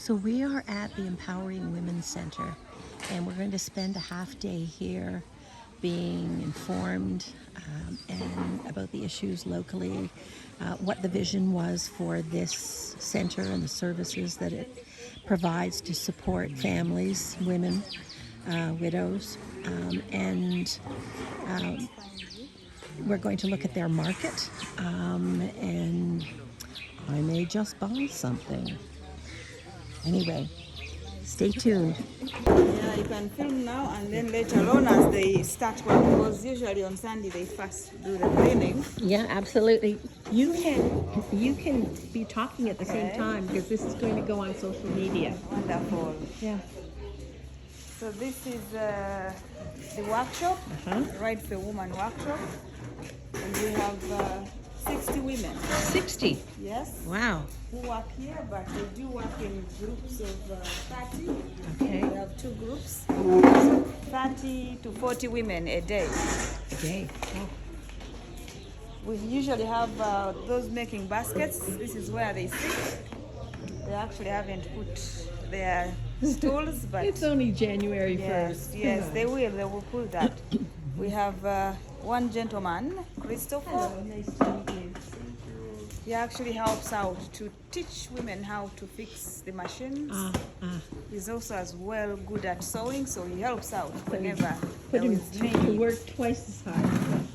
So we are at the Empowering Women's Center, and we're going to spend a half day here being informed and about the issues locally, what the vision was for this center and the services that it provides to support families, women, widows, and we're going to look at their market, and I may just buy something. Anyway, stay tuned. Yeah, you can film now and then later on as they start work, because usually on Sunday they first do the cleaning. Yeah, absolutely. You can be talking at the same time because this is going to go on social media. Wonderful. Yeah. So this is the workshop, Right for Woman workshop, and we have 60 women. 60. Yes. Wow. Who work here, but they do work in groups of 30. Okay. We have two groups, so 30 to 40 women a day. A day. Oh. We usually have those making baskets. This is where they sit. They actually haven't put their stools, but It's only January 1st. Yes, they will put that. We have one gentleman, Christopher. Hello, nice to meet you. He actually helps out to teach women how to fix the machines. He's also as well good at sewing, so he helps out whenever Put there him is to need. work twice as hard.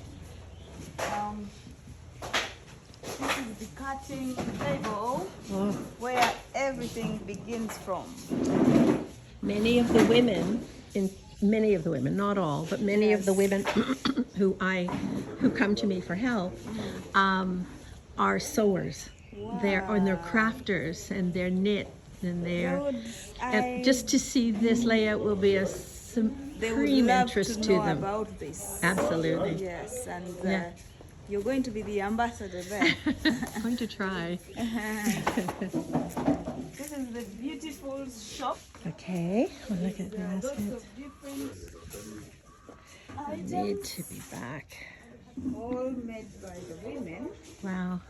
This is the cutting table Oh. where everything begins from. Many of the women, not all, but many of the women who come to me for help, are sewers. They're crafters, and they're knit, and and just to see this layout will be a supreme interest to them. About this. Absolutely. Yes, and you're going to be the ambassador there. I'm going to try. This is the beautiful shop. Okay, well, look at There are that. lots of different items, Need to be back. all made by the women, Wow.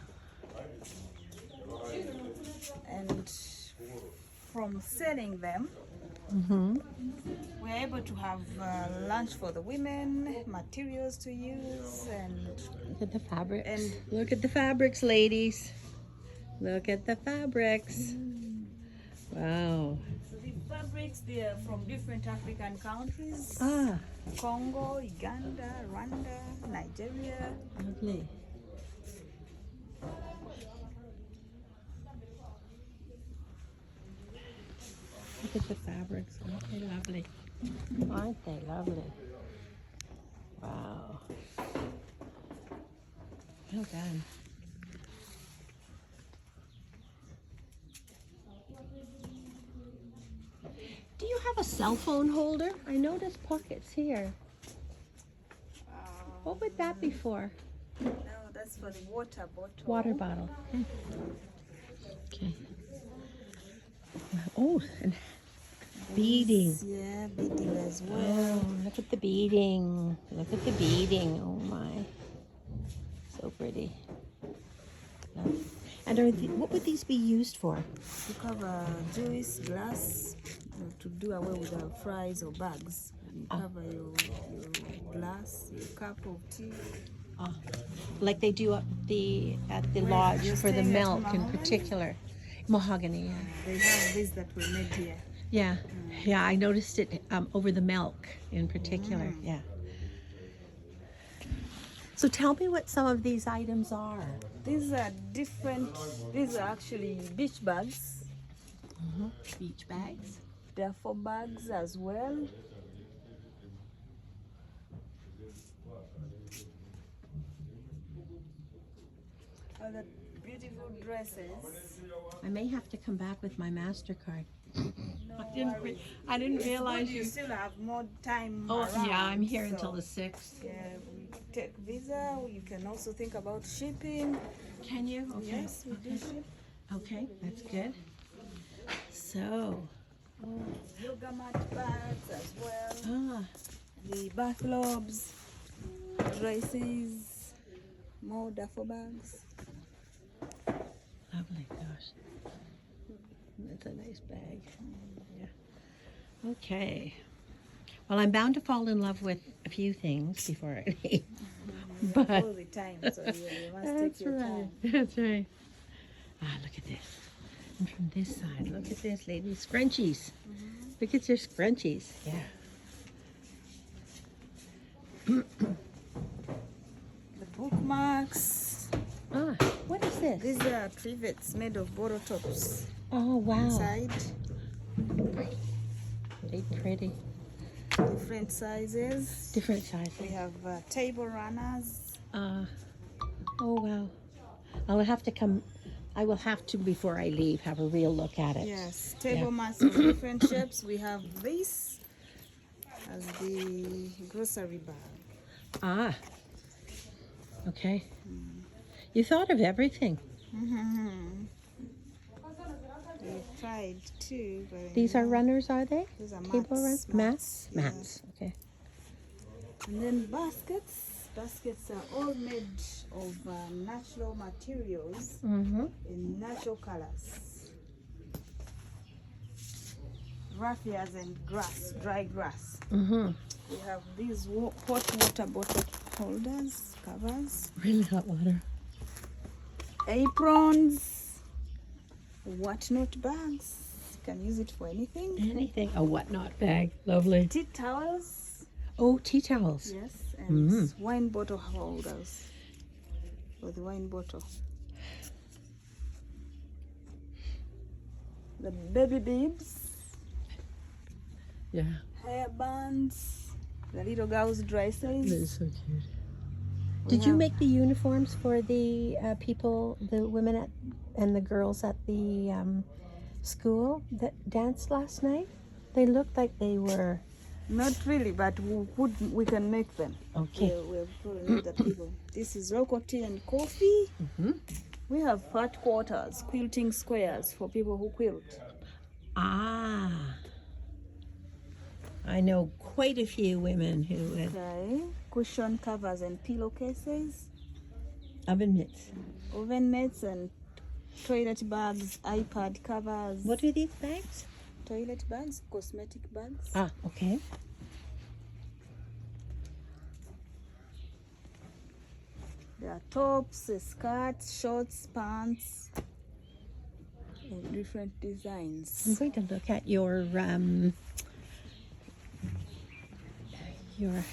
and from selling them, we're able to have lunch for the women, materials to use, and Look at the fabrics. And- look at the fabrics, ladies. Look at the fabrics. Wow. so the fabrics, they're from different African countries. Ah, Congo, Uganda, Rwanda, Nigeria. lovely. Look at the fabrics. Aren't they lovely? Aren't they lovely? Wow. Well done. Do you have a cell phone holder? I noticed pockets here. What would that be for? No, that's for the water bottle. Water bottle. Okay. Oh, and beading. Yeah, beading as well. Oh, look at the beading. Look at the beading. Oh my. So pretty. And what would these be used for? To cover juice, glass, to do away with the fries or bags. You cover your glass, your cup of tea. Like they do at the lodge you're for the staying at milk in Mahogany? particular. Mahogany, yeah. They have this that we made here. Yeah, yeah, I noticed it over the milk in particular, yeah. So tell me what some of these items are. These are different, these are actually beach bags. Beach bags. They're for bags as well. Other beautiful dresses. I may have to come back with my MasterCard. No I didn't It's realize good you still have more time Oh, around, yeah, I'm here so, until the 6th. Yeah, we take Visa. You can also think about shipping. Can you? Okay. Yes, we do ship. Okay, that's good. So, Yoga mat bags as well. The bathrobes, dresses, more duffel bags. lovely, gosh. It's a nice bag. Yeah. Okay. Well, I'm bound to fall in love with a few things before I leave. But all the time, so you must take your time. That's right. Ah, look at this. And from this side, look at this, ladies. Scrunchies. Look at your scrunchies. Yeah. The bookmarks. Ah, what is this? These are trivets made of bottle tops. Oh, wow. Inside, Very pretty. different sizes. Different sizes. We have table runners. Oh, wow. I will have to, before I leave, have a real look at it. Yes, table mats of different shapes. We have this as the grocery bag. Ah. Okay. You thought of everything. We tried too, but These are runners, are they? these are Table runners? Mats? yeah. Mats. Okay. And then baskets. Baskets are all made of natural materials Mm-hmm. in natural colors. Raffias and grass, dry grass. Mm-hmm. We have these hot water bottle holders, covers, Really hot water. aprons, whatnot bags. You can use it for anything. Anything. A whatnot bag. Lovely. Tea towels. Oh, tea towels. Yes, and wine bottle holders for the wine bottle. The baby bibs, Yeah. hair bands, the little girls' dresses. That is so cute. We Did you have- make the uniforms for the people, the women and the girls at the school that danced last night? They looked like they were... Not really, but we can make them. Okay. We're probably not the people. This is local tea and coffee. Mm-hmm. We have fat quarters, quilting squares for people who quilt. Ah. I know quite a few women who have Okay. Cushion covers and pillowcases, oven mitts. oven mitts and toilet bags, iPad covers. What are these bags? Toilet bags, cosmetic bags. Ah, okay. There are tops, skirts, shorts, pants, in different I'm designs. going to look at your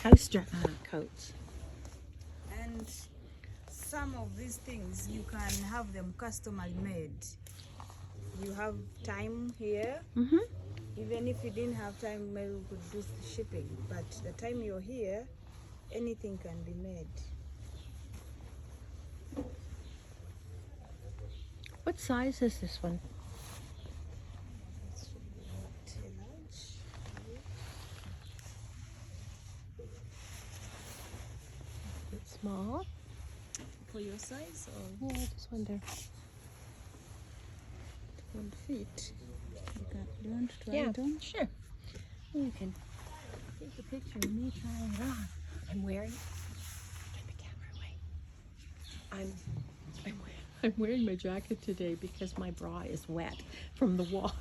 house coats. And some of these things you can have them customly made. You have time here. Mm-hmm. Even if you didn't have time, maybe we could do the shipping. But the time you're here, anything can be made. What size is this one? It's small. For your size, or Yeah, I just wonder. 1 feet. Do you want to try Yeah, it on? sure. You can take a picture of me trying it on. I'm wearing. Get the camera away. I'm wearing my jacket today because my bra is wet from the wash.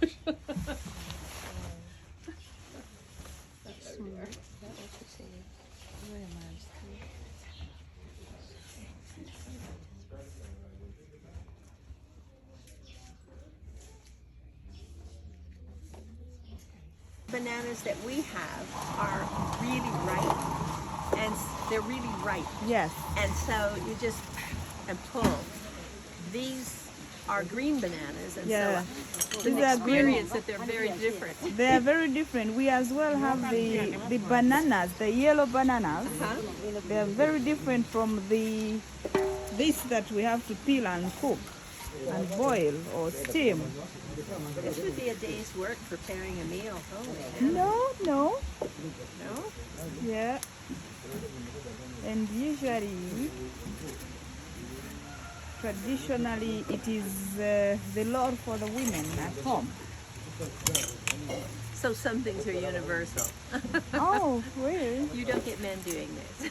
Bananas that we have are really ripe, and they're really ripe. Yes. And so you just pull. These are green bananas, and Yeah. so These you are green. experience that they're very different. They are very different. We as well have the bananas, the yellow bananas. They are very different from this that we have to peel and cook and boil or steam. This would be a day's work preparing a meal. Holy No. no? Yeah. And usually, traditionally, it is the Lord for the women at home. So some things are universal. Oh, really? You don't get men doing this.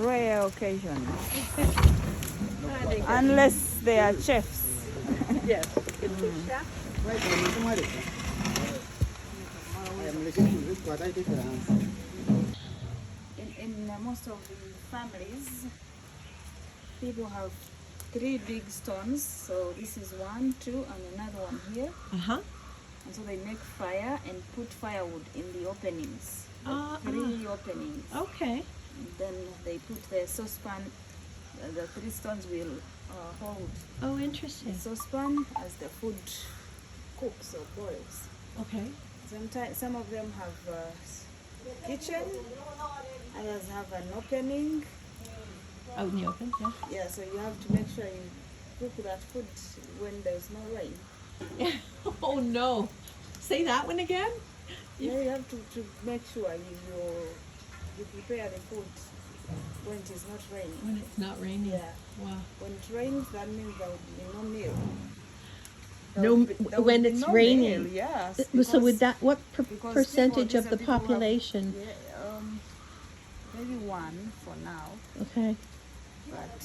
Rare occasions. I think that's Unless they are chefs. Yes. In most of the families, people have 3 big stones. So this is 1, 2, and another one here. Uh-huh. And so they make fire and put firewood in the openings. Like 3 openings. Okay. And then they put the saucepan. The 3 stones will hold Oh, the interesting. saucepan as the food cooks or boils. Okay. Sometimes some of them have a kitchen, others have an opening. Out in the open, yeah. Yeah, so you have to make sure you cook that food when there's no rain. Oh no. Say that one again? Yeah, you have to make sure you prepare the food when it is not raining. When it's not raining. Yeah. Wow. When it rains, that means there will be no meal. When it's raining. Meal, yes. So with that, what because percentage of the people have- population? Maybe 1 for now, Okay. but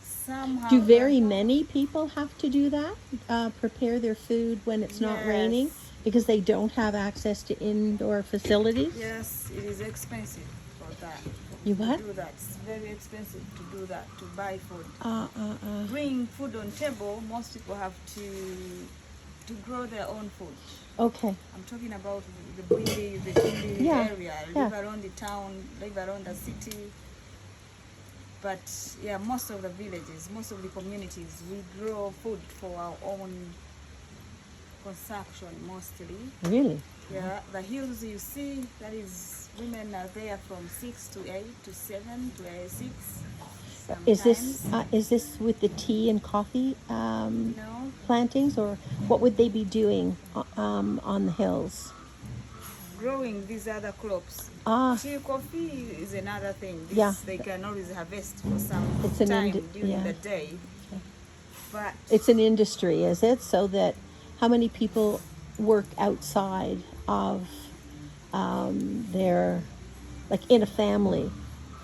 somehow. Do very many people have to do that? Prepare their food when it's not raining? Yes. Because they don't have access to indoor facilities? Yes, it is expensive for that. You what? To do that. It's very expensive to do that, to buy food. Uh. Bring food on table, most people have to grow their own food. Okay. I'm talking about the Bwindi Yeah, area, yeah. live around the town, live around the city. But yeah, most of the villages, most of the communities, we grow food for our own consumption mostly. Really? Yeah, the hills you see, that is, women are there from 6 to 8 to 7 to 6. Is this with the tea and coffee No, plantings, or what would they be doing on the hills? growing these other crops. Ah, Tea, coffee is another thing. This, Yeah. they can always harvest for some It's an time ind- during yeah. the day. But it's an industry, is it? So that how many people work outside of their, like in a family?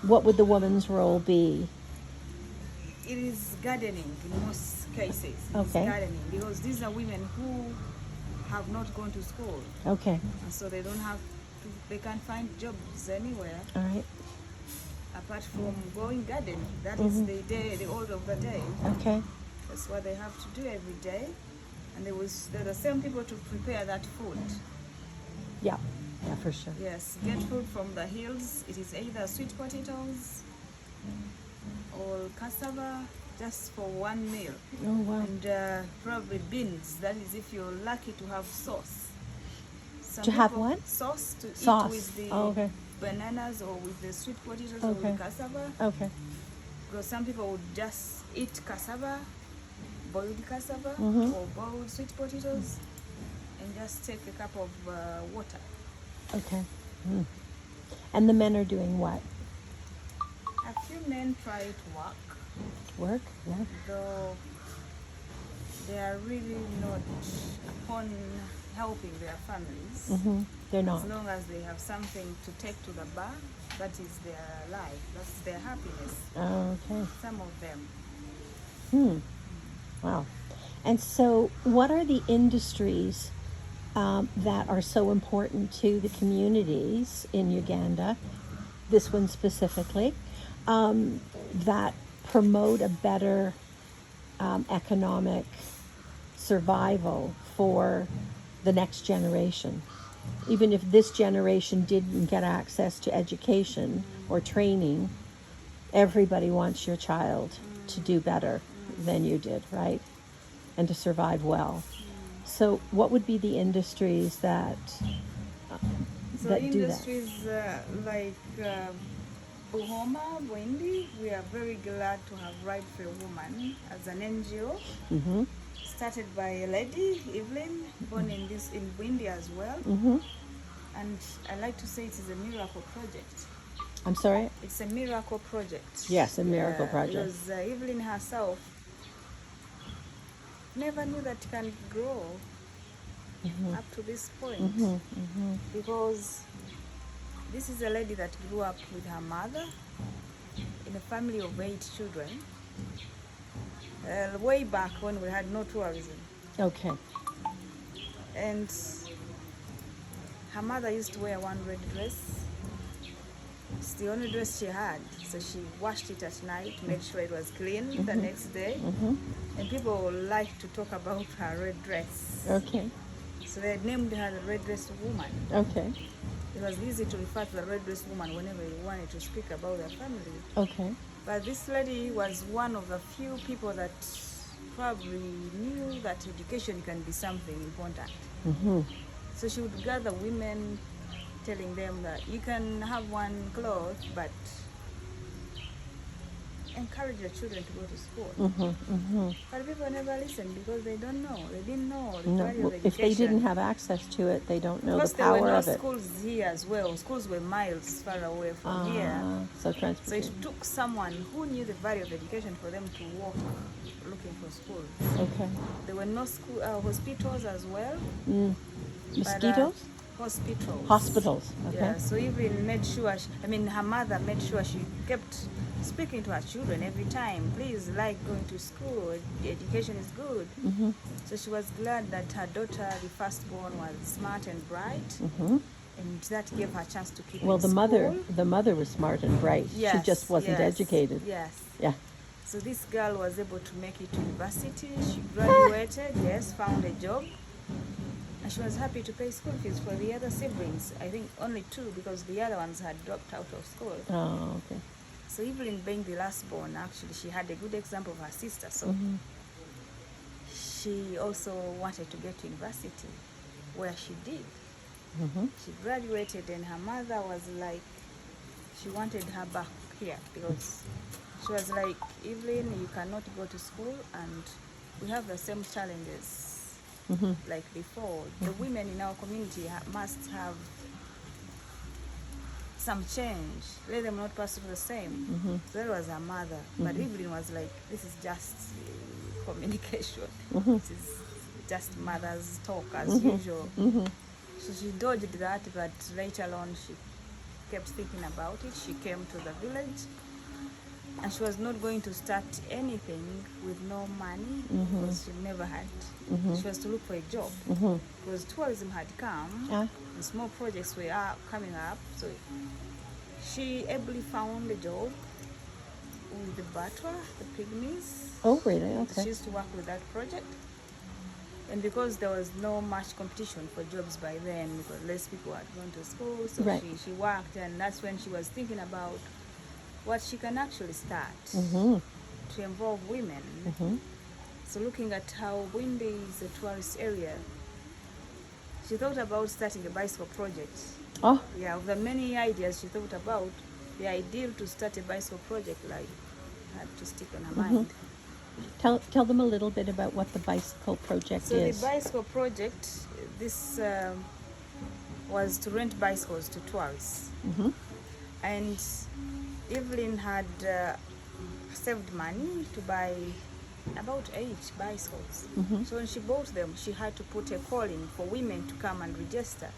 What would the woman's role be? it is gardening in most cases. It's Okay. gardening because these are women who have not gone to school, Okay, and so they don't have to, they can't find jobs anywhere all right, apart from going gardening. That is the order of the day. okay, That's what they have to do every day, and they're the same people to prepare that food. yeah, for sure. Yes, get food from the hills. It is either sweet potatoes or cassava, just for one meal. Oh wow. And probably beans. That is if you're lucky to have sauce. Some To have people- what? Sauce to Sauce. eat with the Oh, okay. bananas or with the sweet potatoes or Okay. with cassava. Okay. Because some people would just eat cassava, boiled cassava Mhm. or boiled sweet potatoes, and just take a cup of water. Okay. Mm. And the men are doing what? A few men try to work, Work? Yeah. though they are really not upon helping their families. They're As not. long as they have something to take to the bar, that is their life, that's their happiness. Oh, okay. Some of them. Wow. And so, what are the industries that are so important to the communities in Uganda, this one specifically, that promote a better economic survival for the next generation? Even if this generation didn't get access to education or training, everybody wants your child to do better than you did, right? And to survive well. So what would be the industries that So that do that? industries like Bwindi, we are very glad to have Right for a Woman as an NGO. Mm-hmm. Started by a lady, Evelyn, born in Bwindi as well. Mm-hmm. And I like to say it is a miracle project. I'm sorry? It's a miracle project. Yes, a miracle project. Because Evelyn herself never knew that it can grow up to this point. Because this is a lady that grew up with her mother in a family of 8 children. way back when we had no tourism. Okay. And her mother used to wear one red dress. It's the only dress she had. So she washed it at night, made sure it was clean the next day. And people liked to talk about her red dress. Okay. So they named her the red dress woman. Okay. It was easy to refer to the red dress woman whenever you wanted to speak about their family. Okay. But this lady was one of the few people that probably knew that education can be something important. So she would gather women, telling them that you can have one cloth, but encourage your children to go to school. But people never listen because they don't know. They didn't know the value of education. If they didn't have access to it, they don't know Plus, the power there were of no it. schools here as well. Schools were miles far away from here. So So transportation. it took someone who knew the value of education for them to walk looking for schools. Okay. There were no school hospitals as well. Mosquitoes? Hospitals. Hospitals. Okay. Yeah, so even made sure, her mother made sure she kept speaking to her children every time. Please, like going to school, the education is good. So she was glad that her daughter, the firstborn, was smart and bright. And that gave her a chance to keep Well, in the school. mother was smart and bright. Yes, She just wasn't yes, educated. Yes. Yeah. So this girl was able to make it to university. She graduated, yes, found a job. And she was happy to pay school fees for the other siblings. I think only 2 because the other ones had dropped out of school. Oh, okay. So Evelyn being the last born, actually, she had a good example of her sister. So she also wanted to get to university, where she did. She graduated and her mother was like, she wanted her back here because she was like, Evelyn, you cannot go to school and we have the same challenges like before. The women in our community must have some change. Let them not pass through the same. So that was her mother. But Evelyn was like, this is just communication. This is just mother's talk as usual. So she dodged that, but later on she kept thinking about it. She came to the village and she was not going to start anything with no money because she never had. She was to look for a job because tourism had come and small projects were coming up. So she ably found a job with the Batwa, the Pygmies. Oh, really? Okay. She used to work with that project. And because there was no much competition for jobs by then, because less people had gone to school, so she worked, and that's when she was thinking about what she can actually start to involve women. So looking at how Bwindi is a tourist area, she thought about starting a bicycle project. Oh. Yeah, of the many ideas she thought about, the ideal to start a bicycle project had to stick on her mind. Tell them a little bit about what the bicycle project is. So the bicycle project, this was to rent bicycles to tourists. And Evelyn had saved money to buy about 8 bicycles. So when she bought them, she had to put a calling for women to come and register.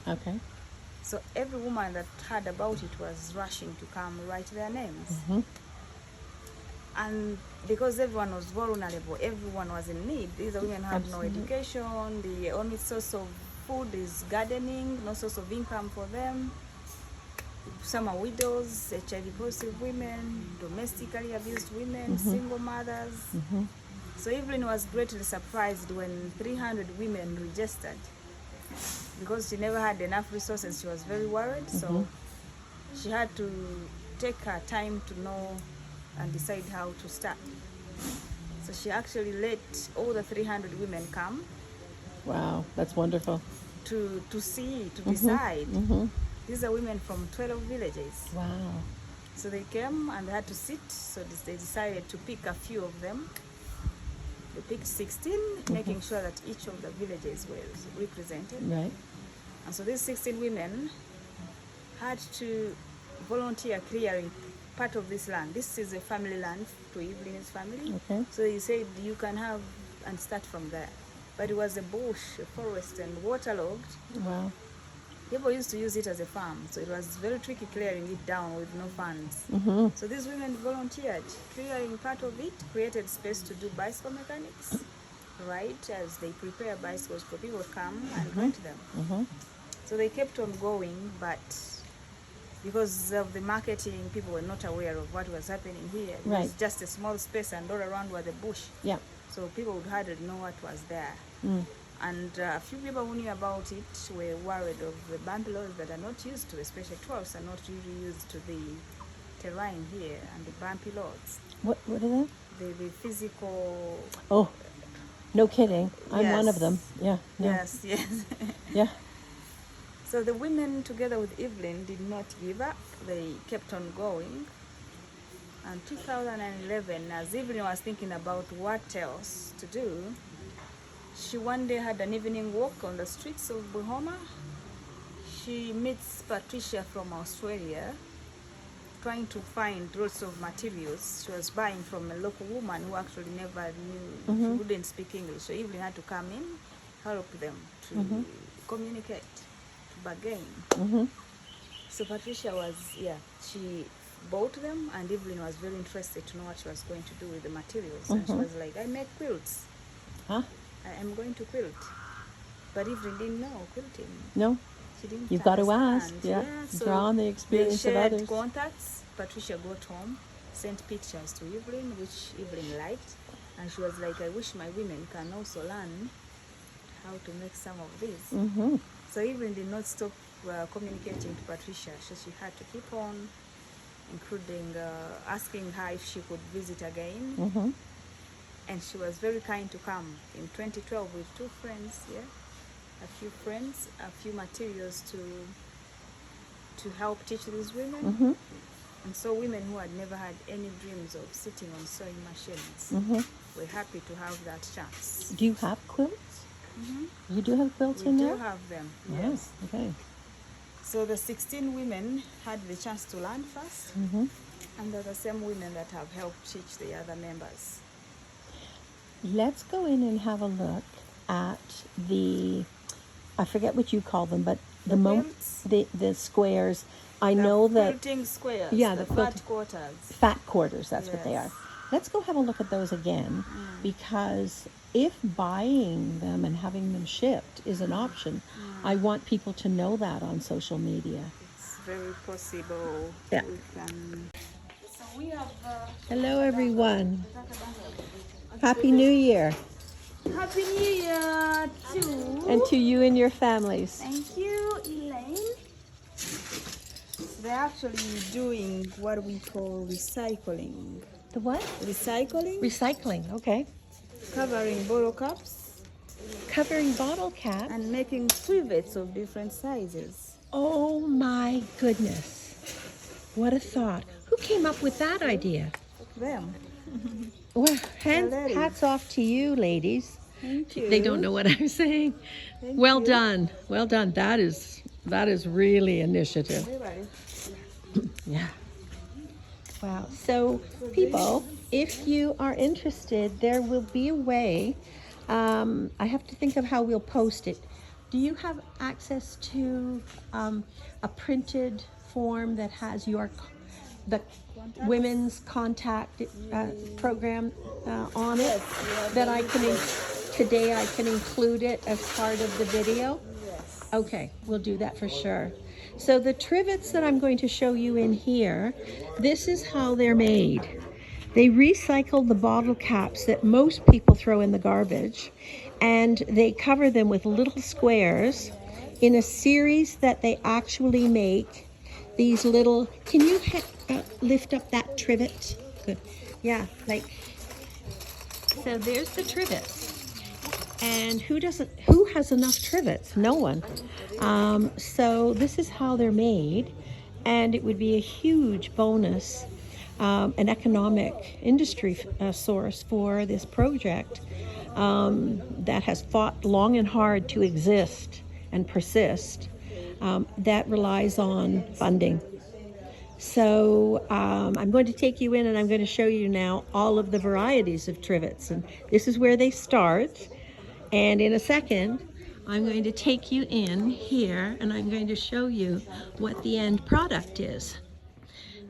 Okay. So every woman that heard about it was rushing to come write their names. And because everyone was vulnerable, everyone was in need. These women have no education. The only source of food is gardening, no source of income for them. Some are widows, HIV positive women, domestically abused women, single mothers. So Evelyn was greatly surprised when 300 women registered. Because she never had enough resources, she was very worried. So she had to take her time to know and decide how to start. So she actually let all the 300 women come. Wow, that's wonderful. To decide. These are women from 12 villages. Wow. So they came and they had to sit. So they decided to pick a few of them. They picked 16, making sure that each of the villages was represented. Right. And so these 16 women had to volunteer clearing part of this land. This is a family land to Evelyn's family. Okay. So he said you can have and start from there. But it was a bush, a forest, and waterlogged. Wow. People used to use it as a farm, so it was very tricky clearing it down with no funds. So these women volunteered, clearing part of it, created space to do bicycle mechanics, right, as they prepare bicycles for people to come and rent them. So they kept on going, but because of the marketing, people were not aware of what was happening here. It was just a small space, and all around were the bush. Yeah. So people would hardly know what was there. And a few people who knew about it were worried of the bumpy roads that are not used to, especially tourists are not really used to the terrain here and the bumpy roads. What are they? The physical... Oh, no kidding. I'm one of Yes. them. Yeah. No. Yes. Yeah. So the women, together with Evelyn, did not give up. They kept on going. And 2011, as Evelyn was thinking about what else to do, she one day had an evening walk on the streets of Buhoma. She meets Patricia from Australia, trying to find lots of materials. She was buying from a local woman who actually never knew, she wouldn't speak English. So Evelyn had to come in, help them to communicate, to bargain. So Patricia was, she bought them, and Evelyn was very interested to know what she was going to do with the materials. And she was like, I make quilts. Huh? I am going to quilt. But Evelyn didn't know quilting. No. She didn't You've got to ask. understand. Yeah. So Draw on the they experience of shared others. contacts. Patricia got home, sent pictures to Evelyn, which Evelyn liked. And she was like, I wish my women can also learn how to make some of these. So Evelyn did not stop communicating to Patricia. So she had to keep on, including asking her if she could visit again. And she was very kind to come in 2012 with two friends, a few friends, a few materials to help teach these women. And so women who had never had any dreams of sitting on sewing machines were happy to have that chance. Do you have quilts? You do have quilts We in do there? have them, Oh, yes. okay. So the 16 women had the chance to learn first, and they're the same women that have helped teach the other members. Let's go in and have a look at the, I forget what you call them, but the quilts? the squares. I know that Quilting squares, Yeah, the the fat quilting- quarters. fat quarters, that's what they are. Yes. Let's go have a look at those again, because if buying them and having them shipped is an option, I want people to know that on social media. It's very possible. Yeah. We can... So we have... Hello everyone. Happy New Year. Happy New Year too. And to you and your families. Thank you, Elaine. They're actually doing what we call recycling. The what? Recycling, Recycling, okay. covering bottle caps Covering bottle caps. and making trivets of different sizes. Oh my goodness. What a thought. Who came up with that idea? Them. Well, ladies. hats off to you, ladies. Thank you. They don't know what I'm saying. Thank Well you. done. Well done. That is really initiative. Everybody. Yeah. Wow. So, people, if you are interested, there will be a way. I have to think of how we'll post it. Do you have access to a printed form that has the women's contact program on it? That I can today I can include it as part of the video? Yes. Okay, we'll do that for sure. So the trivets that I'm going to show you in here, this is how they're made. They recycle the bottle caps that most people throw in the garbage, and they cover them with little squares in a series that they actually make. These little, can you lift up that trivet? Good. Yeah, like, so there's the trivets. And who has enough trivets? No one. So this is how they're made, and it would be a huge bonus, an economic industry source for this project that has fought long and hard to exist and persist, that relies on funding. So I'm going to take you in, and I'm going to show you now all of the varieties of trivets, and this is where they start. And in a second, I'm going to take you in here and I'm going to show you what the end product is.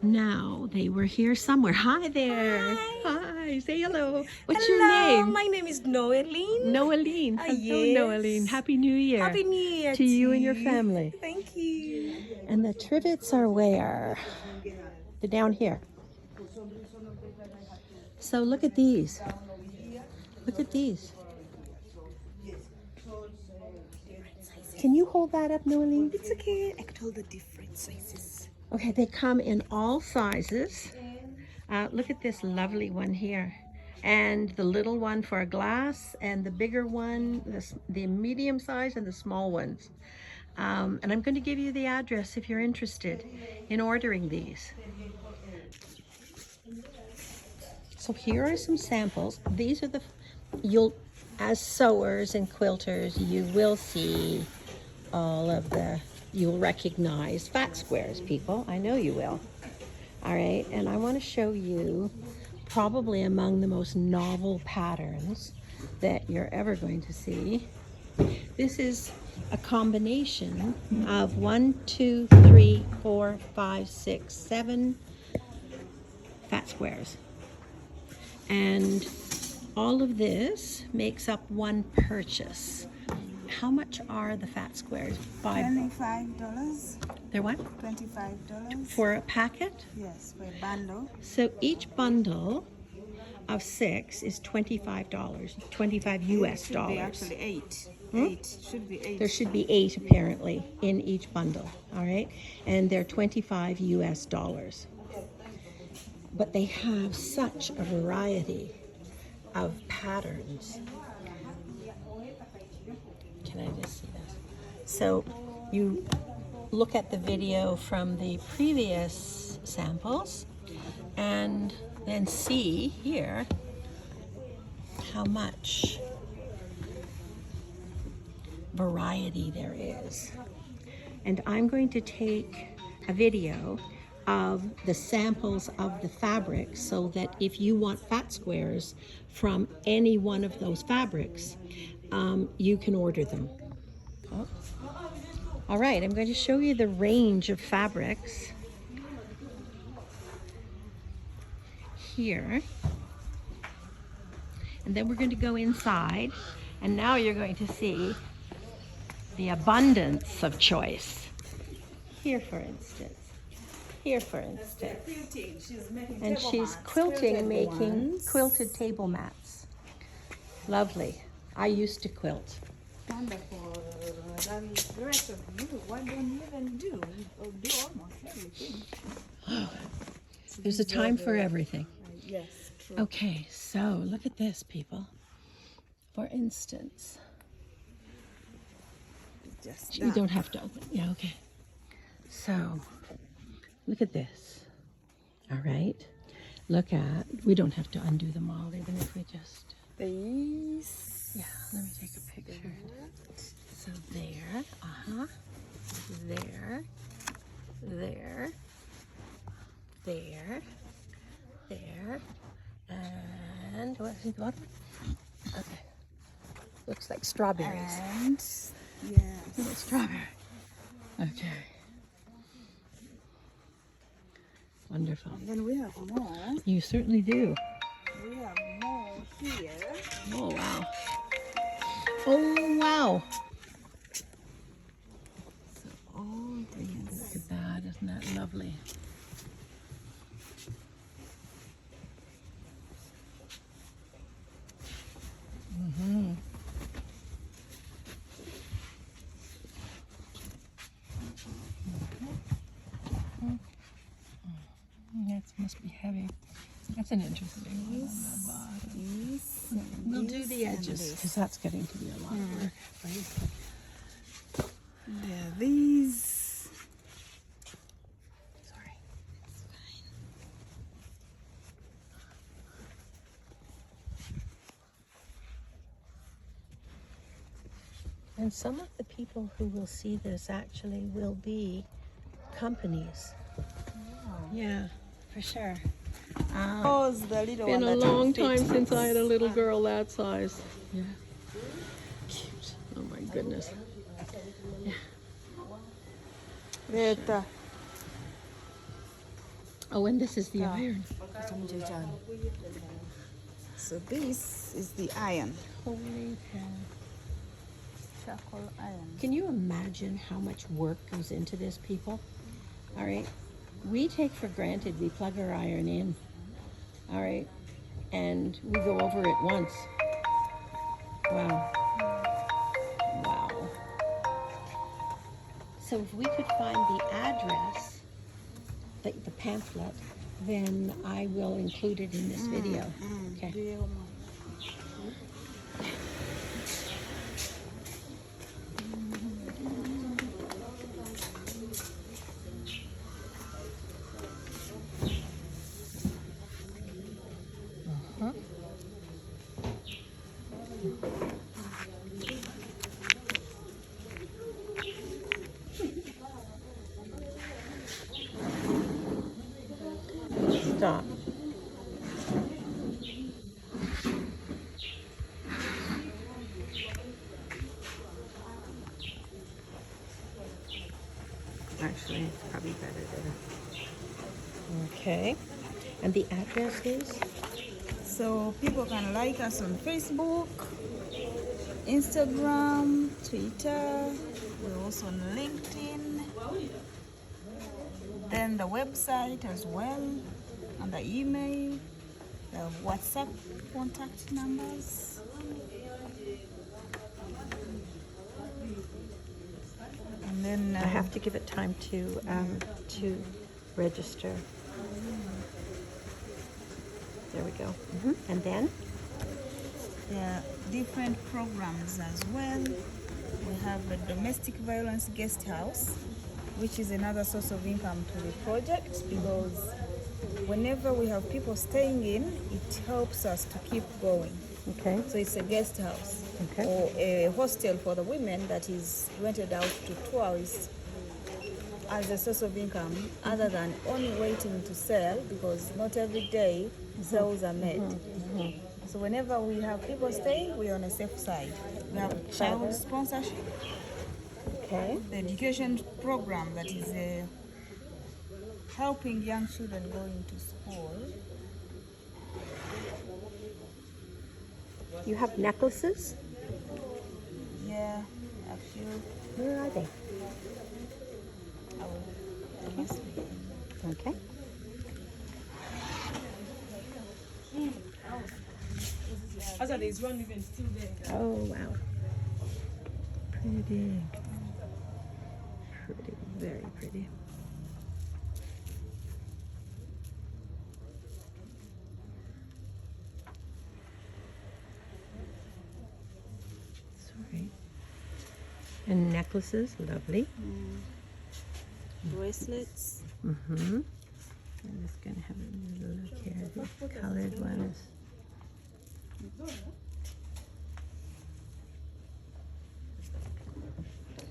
Now, they were here somewhere. Hi there. Hi. Say hello. What's your name? My name is Noeline. Noeline. Hello, yes. Noeline. Happy New Year. Happy New Year to you and your family. Thank you. And the trivets are where? They're down here. So look at these. Look at these. Can you hold that up, Noeline? It's okay. I could hold the different sizes. Okay, they come in all sizes. Look at this lovely one here. And the little one for a glass, and the bigger one, the medium size, and the small ones. And I'm going to give you the address if you're interested in ordering these. So here are some samples. These are as sewers and quilters, you will see you'll recognize fat squares, people. I know you will. All right, and I want to show you probably among the most novel patterns that you're ever going to see. This is a combination of 1, 2, 3, 4, 5, 6, 7 fat squares. And all of this makes up one purchase. How much are the fat squares? $25. They're what? $25. For a packet? Yes, for a bundle. So each bundle of 6 is $25, 25 US Should be dollars. actually 8. 8. Should be 8. There should be 8 apparently in each bundle, all right? And they're 25 US dollars. But they have such a variety of patterns. Can I just see this? So you look at the video from the previous samples and then see here how much variety there is. And I'm going to take a video of the samples of the fabric so that if you want fat squares from any one of those fabrics, you can order them. Oh. All right, I'm going to show you the range of fabrics here. And then we're going to go inside, and now you're going to see the abundance of choice. Here, for instance. Here, for instance. And she's quilting and making quilted table mats. Lovely. I used to quilt. Wonderful. The rest of you, what don't you even do? You do almost everything. There's a time for everything. Yes, true. Okay, so look at this, people. For instance, Just you don't have to open. Yeah, okay. So, look at this. All right. Look at, we don't have to undo them all, even if we just. these. Yeah, let me take a picture. So there, there, there, there, there, and what's the bottom? Okay. Looks like strawberries. And yes. Little strawberry. Okay. Wonderful. And then we have more. You certainly do. We have more here. Oh, wow. Oh, wow. So all these. Look at that. Isn't that lovely? Mm-hmm. That must be heavy. That's an interesting one. We'll do the edges because that's getting to be a lot of work. Right? Yeah, these. Sorry. It's fine. And some of the people who will see this actually will be companies. Yeah, for sure. Those the little Been one a that long will time fit. since I had a little girl that size. Yeah. Cute. Oh my goodness. Later. Oh, and this is the iron. So this is the iron. Holy cow. Charcoal iron. Can you imagine how much work goes into this, people? All right. We take for granted we plug our iron in. All right. And we go over it once. Wow. Wow. So if we could find the address, the pamphlet, then I will include it in this video. Okay. Stop. Actually, it's probably better there. Okay. And the address is? So people can like us on Facebook, Instagram, Twitter. We're also on LinkedIn. Then the website as well, and the email, the WhatsApp contact numbers. And then I have to give it time to register. There we go. And then? there are different programs as well. We have a domestic violence guest house, which is another source of income to the project, because whenever we have people staying in, it helps us to keep going. Okay. So it's a guest house Okay. or a hostel for the women that is rented out to tourists as a source of income, other than only waiting to sell, because not every day sales are made. So whenever we have people staying, we're on a safe side. We have child sponsorship, Okay. the education program that is helping young children going to school. You have necklaces? Yeah, a few. Where are they? They must be. Okay. There's one even still there. Oh, wow. Pretty. Pretty, very pretty. Sorry. And necklaces, lovely. Bracelets. Mm-hmm. I'm just going to have a little look here. The colored ones.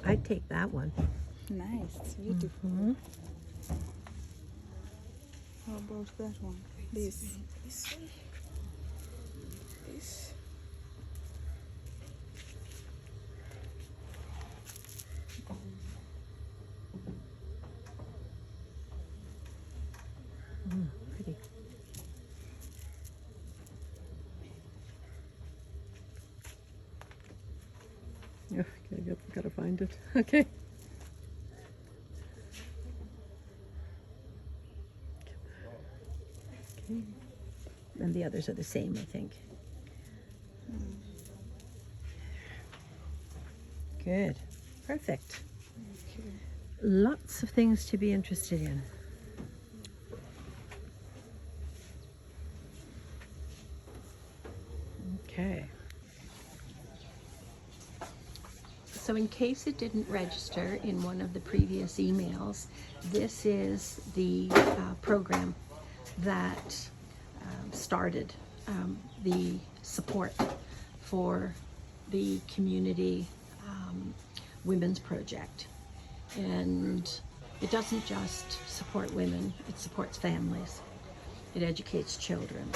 I'd take that one. Nice, it's beautiful. Mhm. How about that one? This. This way. This. Pretty. Yeah, gotta find it. Okay. Okay. And the others are the same, I think. Good. Perfect. Lots of things to be interested in. Okay. So in case it didn't register in one of the previous emails, this is the program that started the support for the community women's project. And it doesn't just support women, it supports families. It educates children.